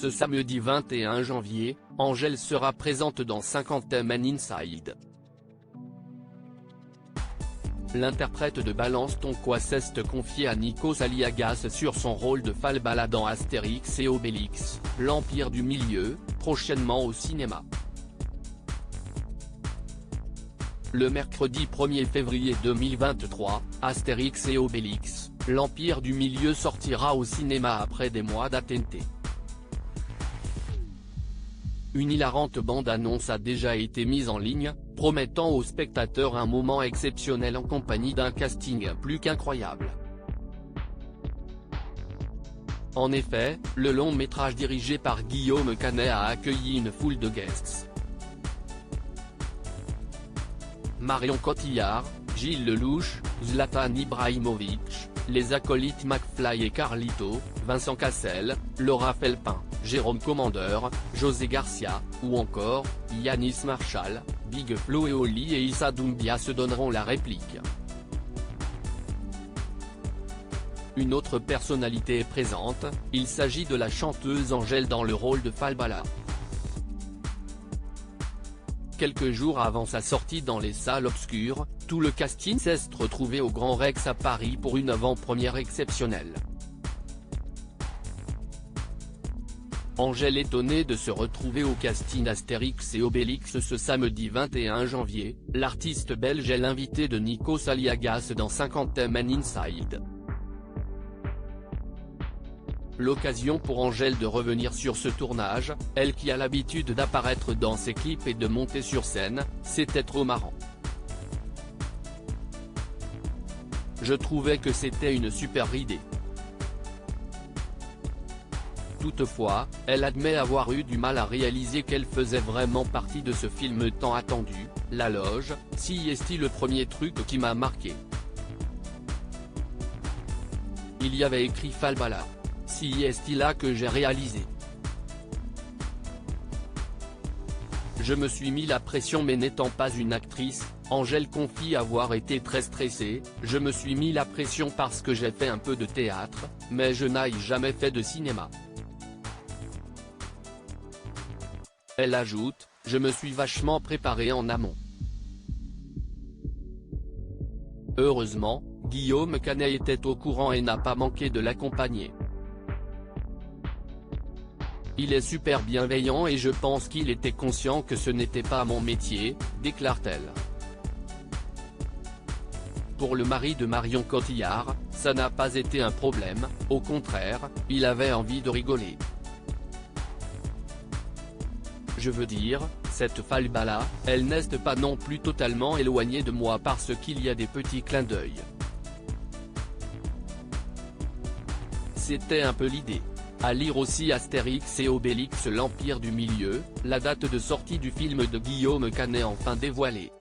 Ce samedi 21 janvier, Angèle sera présente dans 50 Men Inside. L'interprète de Balance ton quoi s'est confié à Nikos Aliagas sur son rôle de Falbala dans Astérix et Obélix, l'Empire du Milieu, prochainement au cinéma. Le mercredi 1er février 2023, Astérix et Obélix, l'Empire du Milieu sortira au cinéma après des mois d'attente. Une hilarante bande-annonce a déjà été mise en ligne, promettant aux spectateurs un moment exceptionnel en compagnie d'un casting plus qu'incroyable. En effet, le long-métrage dirigé par Guillaume Canet a accueilli une foule de guests. Marion Cotillard, Gilles Lelouch, Zlatan Ibrahimovic, les acolytes McFly et Carlito, Vincent Cassel, Laura Felpin, Jérôme Commandeur, José Garcia, ou encore, Yanis Marshall, Big Flo et Oli et Issa Doumbia se donneront la réplique. Une autre personnalité est présente, il s'agit de la chanteuse Angèle dans le rôle de Falbala. Quelques jours avant sa sortie dans les salles obscures, tout le casting s'est retrouvé au Grand Rex à Paris pour une avant-première exceptionnelle. Angèle étonnée de se retrouver au casting Astérix et Obélix ce samedi 21 janvier, l'artiste belge est l'invité de Nikos Aliagas dans 50 Men Inside. L'occasion pour Angèle de revenir sur ce tournage, elle qui a l'habitude d'apparaître dans ses clips et de monter sur scène, c'était trop marrant. Je trouvais que c'était une super idée. Toutefois, elle admet avoir eu du mal à réaliser qu'elle faisait vraiment partie de ce film tant attendu, La Loge, si est-il le premier truc qui m'a marqué. Il y avait écrit Falbala. Si est-il là que j'ai réalisé. Je me suis mis la pression mais n'étant pas une actrice, Angèle confie avoir été très stressée, je me suis mis la pression parce que j'ai fait un peu de théâtre, mais je n'ai jamais fait de cinéma. Elle ajoute, je me suis vachement préparée en amont. Heureusement, Guillaume Canet était au courant et n'a pas manqué de l'accompagner. Il est super bienveillant et je pense qu'il était conscient que ce n'était pas mon métier, déclare-t-elle. Pour le mari de Marion Cotillard, ça n'a pas été un problème, au contraire, il avait envie de rigoler. Je veux dire, cette Falbala, elle n'est pas non plus totalement éloignée de moi parce qu'il y a des petits clins d'œil. C'était un peu l'idée. À lire aussi Astérix et Obélix l'Empire du Milieu, la date de sortie du film de Guillaume Canet enfin dévoilée.